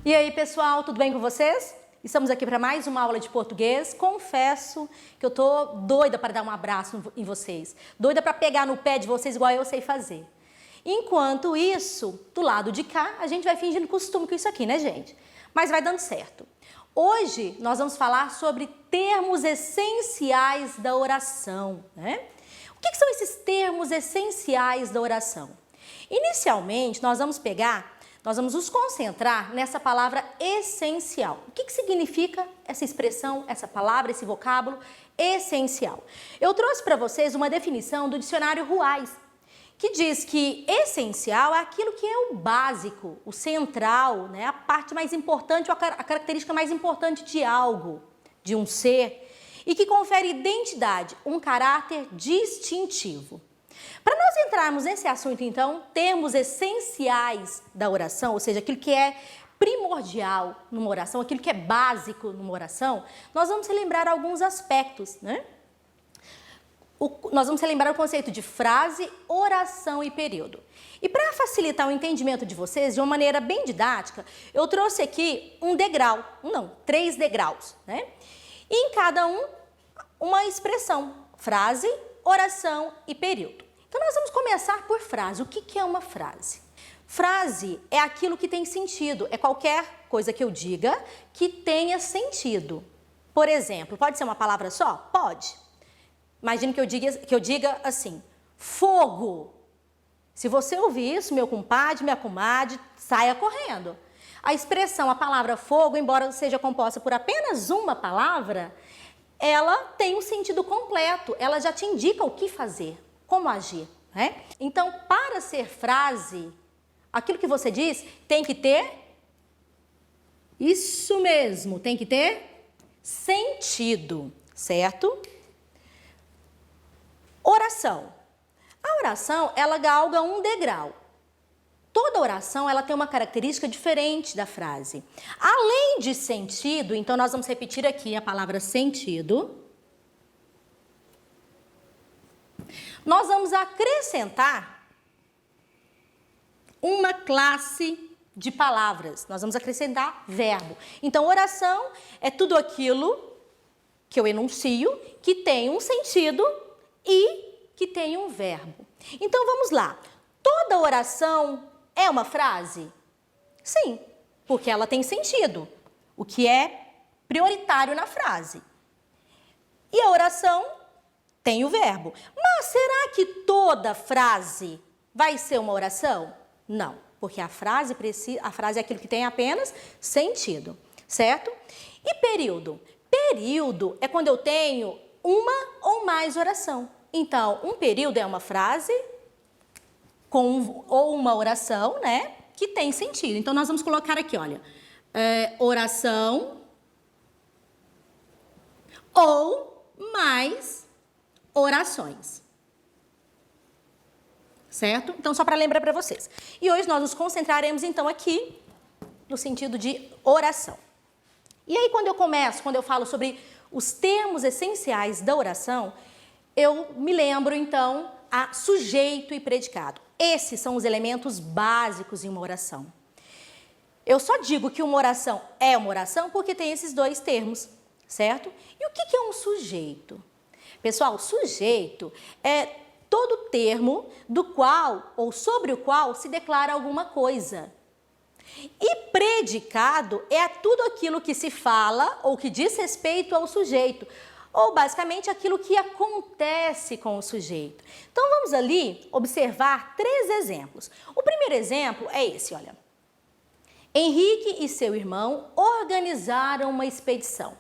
E aí, pessoal, tudo bem com vocês? Estamos aqui para mais uma aula de português. Confesso que eu tô doida para dar um abraço em vocês, doida para pegar no pé de vocês igual eu sei fazer. Enquanto isso, do lado de cá, a gente vai fingindo costume com isso aqui, né, gente? Mas vai dando certo. Hoje nós vamos falar sobre termos essenciais da oração, né? O que são esses termos essenciais da oração? Inicialmente, nós vamos nos concentrar nessa palavra essencial. O que significa essa expressão, essa palavra, esse vocábulo essencial? Eu trouxe para vocês uma definição do dicionário Ruais, que diz que essencial é aquilo que é o básico, o central, né? A parte mais importante, a característica mais importante de algo, de um ser, e que confere identidade, um caráter distintivo. Para nós entrarmos nesse assunto, então, termos essenciais da oração, ou seja, aquilo que é primordial numa oração, aquilo que é básico numa oração, nós vamos relembrar alguns aspectos, né? Nós vamos relembrar o conceito de frase, oração e período. E para facilitar o entendimento de vocês, de uma maneira bem didática, eu trouxe aqui um degrau, três degraus, né? E em cada um, uma expressão, frase, oração e período. Então, nós vamos começar por frase. O que é uma frase? Frase é aquilo que tem sentido, é qualquer coisa que eu diga que tenha sentido. Por exemplo, pode ser uma palavra só? Pode. Imagine que eu diga assim, fogo. Se você ouvir isso, meu compadre, minha comadre, saia correndo. A expressão, a palavra fogo, embora seja composta por apenas uma palavra, ela tem um sentido completo, ela já te indica o que fazer, como agir, né? Então, para ser frase, aquilo que você diz tem que ter, isso mesmo, tem que ter sentido, certo? Oração. A oração, ela galga um degrau. Toda oração, ela tem uma característica diferente da frase. Além de sentido, então nós vamos repetir aqui a palavra sentido. Nós vamos acrescentar uma classe de palavras. Nós vamos acrescentar verbo. Então, oração é tudo aquilo que eu enuncio, que tem um sentido e que tem um verbo. Então, vamos lá. Toda oração é uma frase? Sim, porque ela tem sentido, o que é prioritário na frase. E a oração tem o verbo. Mas será que toda frase vai ser uma oração? Não, porque a frase é aquilo que tem apenas sentido, certo? E período? Período é quando eu tenho uma ou mais oração. Então, um período é uma frase ou uma oração, né, que tem sentido. Então, nós vamos colocar aqui, olha, oração ou mais orações, certo? Então, só para lembrar para vocês. E hoje nós nos concentraremos, então, aqui no sentido de oração. E aí, quando eu falo sobre os termos essenciais da oração, eu me lembro, então, a sujeito e predicado. Esses são os elementos básicos em uma oração. Eu só digo que uma oração é uma oração porque tem esses dois termos, certo? E o que é um sujeito? Pessoal, sujeito é todo termo do qual ou sobre o qual se declara alguma coisa. E predicado é tudo aquilo que se fala ou que diz respeito ao sujeito, ou basicamente aquilo que acontece com o sujeito. Então vamos ali observar três exemplos. O primeiro exemplo é esse, olha. Henrique e seu irmão organizaram uma expedição.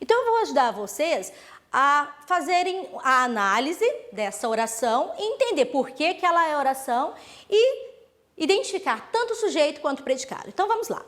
Então eu vou ajudar vocês a fazerem a análise dessa oração e entender por que ela é oração e identificar tanto o sujeito quanto o predicado. Então vamos lá.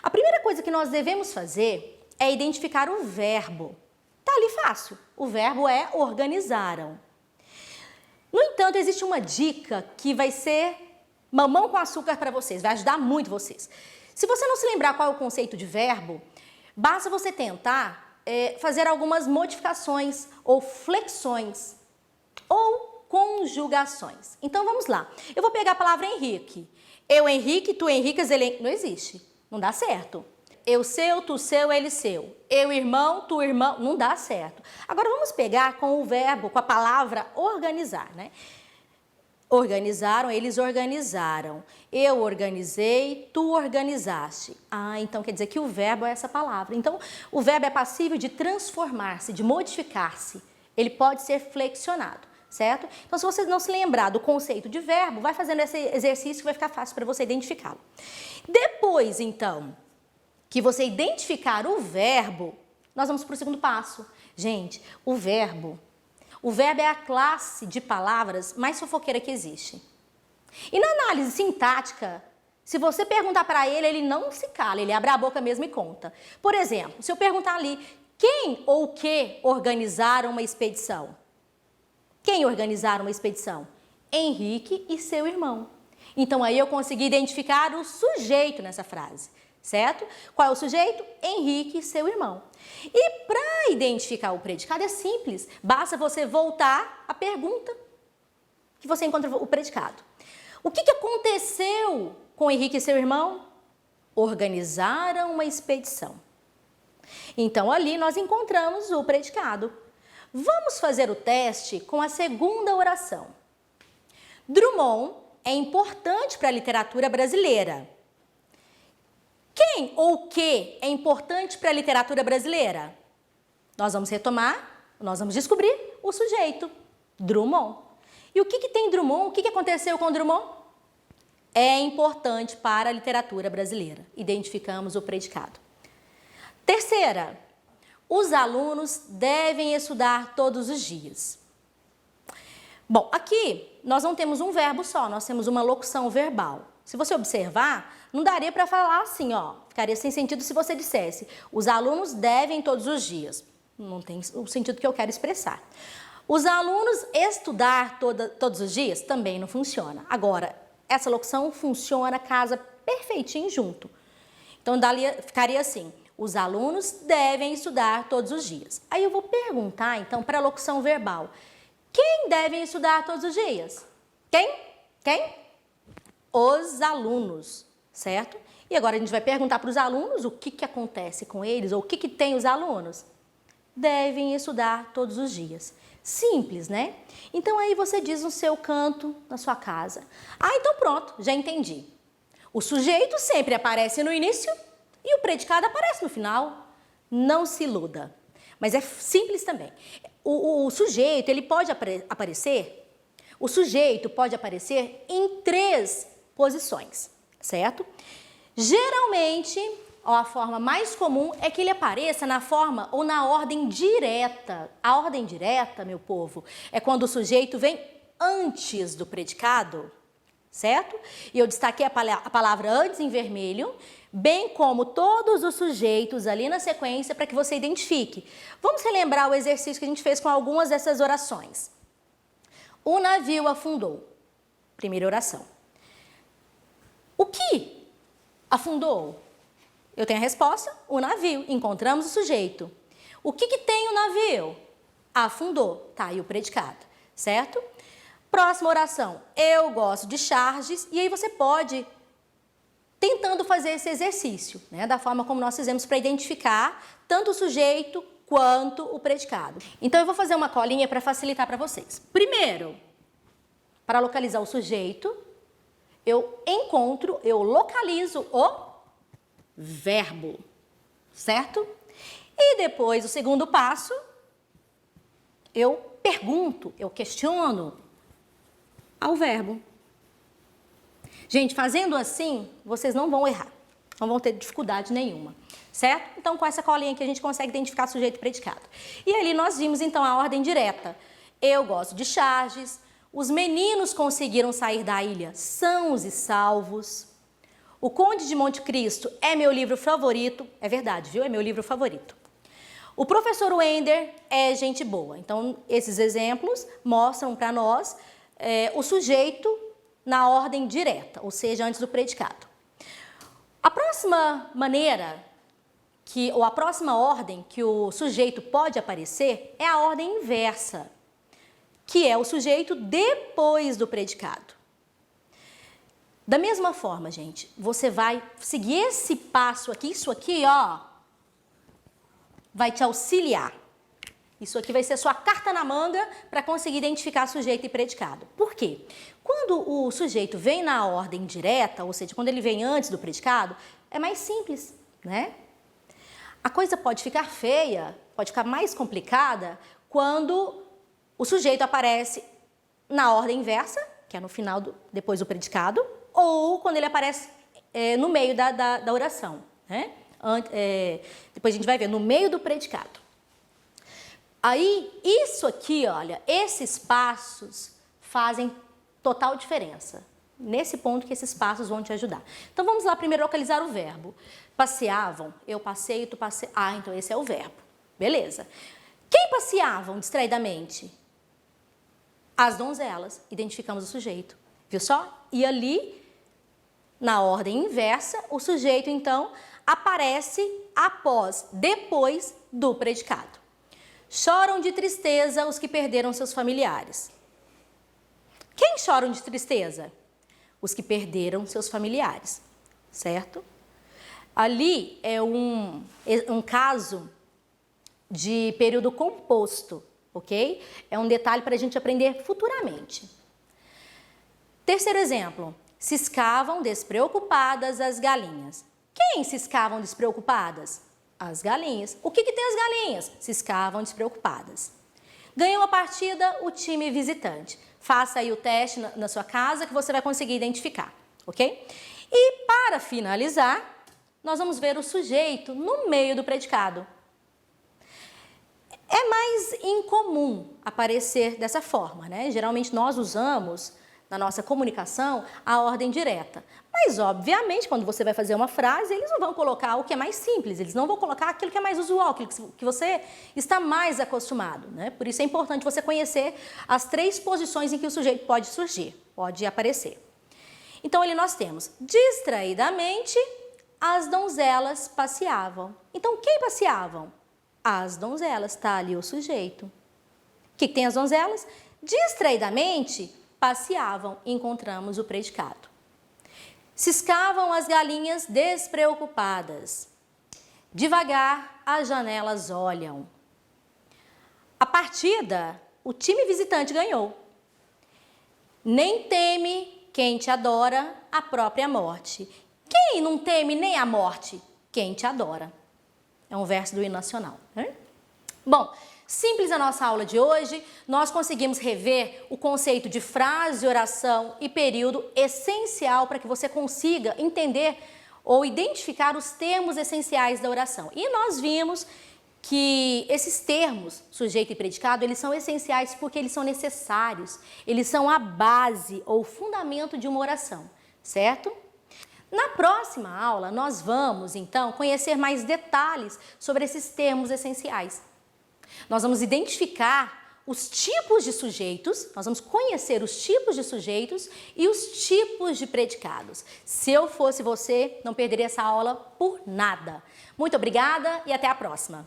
A primeira coisa que nós devemos fazer é identificar o verbo. Tá ali fácil. O verbo é organizaram. No entanto, existe uma dica que vai ser mamão com açúcar para vocês, vai ajudar muito vocês. Se você não se lembrar qual é o conceito de verbo, basta você tentar fazer algumas modificações ou flexões ou conjugações. Então, vamos lá. Eu vou pegar a palavra Henrique. Eu, Henrique, tu, Henricas, ele... Não existe. Não dá certo. Eu seu, tu seu, ele seu. Eu irmão, tu irmão. Não dá certo. Agora vamos pegar com o verbo, com a palavra organizar, né? Organizaram, eles organizaram. Eu organizei, tu organizaste. Ah, então quer dizer que o verbo é essa palavra. Então, o verbo é passível de transformar-se, de modificar-se. Ele pode ser flexionado, certo? Então, se você não se lembrar do conceito de verbo, vai fazendo esse exercício que vai ficar fácil para você identificá-lo. Depois, então, que você identificar o verbo, nós vamos para o segundo passo. Gente, o verbo é a classe de palavras mais fofoqueira que existe. E na análise sintática, se você perguntar para ele, ele não se cala, ele abre a boca mesmo e conta. Por exemplo, se eu perguntar ali, quem ou o que organizaram uma expedição? Quem organizaram uma expedição? Henrique e seu irmão. Então aí eu consegui identificar o sujeito nessa frase, certo? Qual é o sujeito? Henrique e seu irmão. E para identificar o predicado é simples, basta você voltar à pergunta que você encontra o predicado. O que aconteceu com Henrique e seu irmão? Organizaram uma expedição. Então ali nós encontramos o predicado. Vamos fazer o teste com a segunda oração. Drummond é importante para a literatura brasileira. Quem ou o que é importante para a literatura brasileira? Nós vamos retomar, nós vamos descobrir o sujeito, Drummond. E o que tem Drummond? O que aconteceu com Drummond? É importante para a literatura brasileira. Identificamos o predicado. Terceira, os alunos devem estudar todos os dias. Bom, aqui nós não temos um verbo só, nós temos uma locução verbal. Se você observar, não daria para falar assim, ó, ficaria sem sentido se você dissesse os alunos devem todos os dias. Não tem o sentido que eu quero expressar. Os alunos estudar todos os dias também não funciona. Agora, essa locução funciona, casa perfeitinho junto. Então, ficaria assim, os alunos devem estudar todos os dias. Aí eu vou perguntar, então, para a locução verbal, quem deve estudar todos os dias? Quem? Os alunos, certo? E agora a gente vai perguntar para os alunos o que acontece com eles, ou o que tem os alunos. Devem estudar todos os dias. Simples, né? Então aí você diz no seu canto, na sua casa. Ah, então pronto, já entendi. O sujeito sempre aparece no início e o predicado aparece no final. Não se iluda. Mas é simples também. O sujeito, ele pode aparecer, o sujeito pode aparecer em 3 posições, certo? Geralmente, a forma mais comum é que ele apareça na forma ou na ordem direta. A ordem direta, meu povo, é quando o sujeito vem antes do predicado, certo? E eu destaquei a palavra antes em vermelho, bem como todos os sujeitos ali na sequência para que você identifique. Vamos relembrar o exercício que a gente fez com algumas dessas orações. O navio afundou. Primeira oração. O que afundou? Eu tenho a resposta, o navio. Encontramos o sujeito. O que tem o navio? Afundou. Tá aí o predicado, certo? Próxima oração. Eu gosto de charges. E aí você pode, tentando fazer esse exercício, né, da forma como nós fizemos para identificar tanto o sujeito quanto o predicado. Então eu vou fazer uma colinha para facilitar para vocês. Primeiro, para localizar o sujeito, eu localizo o verbo, certo? E depois, o segundo passo, eu pergunto, eu questiono ao verbo. Gente, fazendo assim, vocês não vão errar, não vão ter dificuldade nenhuma, certo? Então, com essa colinha aqui, a gente consegue identificar sujeito e predicado. E ali nós vimos, então, a ordem direta. Eu gosto de charges, os meninos conseguiram sair da ilha sãos e salvos. O Conde de Monte Cristo é meu livro favorito. É verdade, viu? É meu livro favorito. O professor Wender é gente boa. Então, esses exemplos mostram para nós o sujeito na ordem direta, ou seja, antes do predicado. A próxima maneira, ou a próxima ordem que o sujeito pode aparecer é a ordem inversa, que é o sujeito depois do predicado. Da mesma forma, gente, você vai seguir esse passo aqui, isso aqui, ó, vai te auxiliar. Isso aqui vai ser sua carta na manga para conseguir identificar sujeito e predicado. Por quê? Quando o sujeito vem na ordem direta, ou seja, quando ele vem antes do predicado, é mais simples, né? A coisa pode ficar feia, pode ficar mais complicada quando o sujeito aparece na ordem inversa, que é no final, depois do predicado, ou quando ele aparece no meio da oração, né? Depois a gente vai ver, no meio do predicado. Aí, isso aqui, olha, esses passos fazem total diferença. Nesse ponto que esses passos vão te ajudar. Então, vamos lá primeiro localizar o verbo. Passeavam, eu passei, tu passei. Ah, então esse é o verbo. Beleza. Quem passeavam distraidamente? As donzelas. Identificamos o sujeito. Viu só? E ali, na ordem inversa, o sujeito, então, aparece depois do predicado. Choram de tristeza os que perderam seus familiares. Quem choram de tristeza? Os que perderam seus familiares, certo? Ali é um caso de período composto, ok? É um detalhe para a gente aprender futuramente. Terceiro exemplo. Ciscavam despreocupadas as galinhas. Quem ciscavam despreocupadas? As galinhas. O que tem as galinhas? Ciscavam despreocupadas. Ganhou a partida o time visitante. Faça aí o teste na sua casa que você vai conseguir identificar, ok? E para finalizar, nós vamos ver o sujeito no meio do predicado. É mais incomum aparecer dessa forma, né? Geralmente nós usamos na nossa comunicação a ordem direta. Mas, obviamente, quando você vai fazer uma frase, eles não vão colocar o que é mais simples, eles não vão colocar aquilo que é mais usual, aquilo que você está mais acostumado, né? Por isso é importante você conhecer as 3 posições em que o sujeito pode surgir, pode aparecer. Então, ali nós temos, distraidamente, as donzelas passeavam. Então, quem passeavam? As donzelas, está ali o sujeito. O que tem as donzelas? Distraidamente, passeavam, encontramos o predicado. Ciscavam as galinhas despreocupadas. Devagar as janelas olham. A partida, o time visitante ganhou. Nem teme quem te adora a própria morte. Quem não teme nem a morte? Quem te adora. É um verso do hino nacional, né? Bom, simples a nossa aula de hoje, nós conseguimos rever o conceito de frase, oração e período essencial para que você consiga entender ou identificar os termos essenciais da oração. E nós vimos que esses termos, sujeito e predicado, eles são essenciais porque eles são necessários, eles são a base ou fundamento de uma oração, certo? Na próxima aula, nós vamos, então, conhecer mais detalhes sobre esses termos essenciais. Nós vamos identificar os tipos de sujeitos, nós vamos conhecer os tipos de sujeitos e os tipos de predicados. Se eu fosse você, não perderia essa aula por nada. Muito obrigada e até a próxima!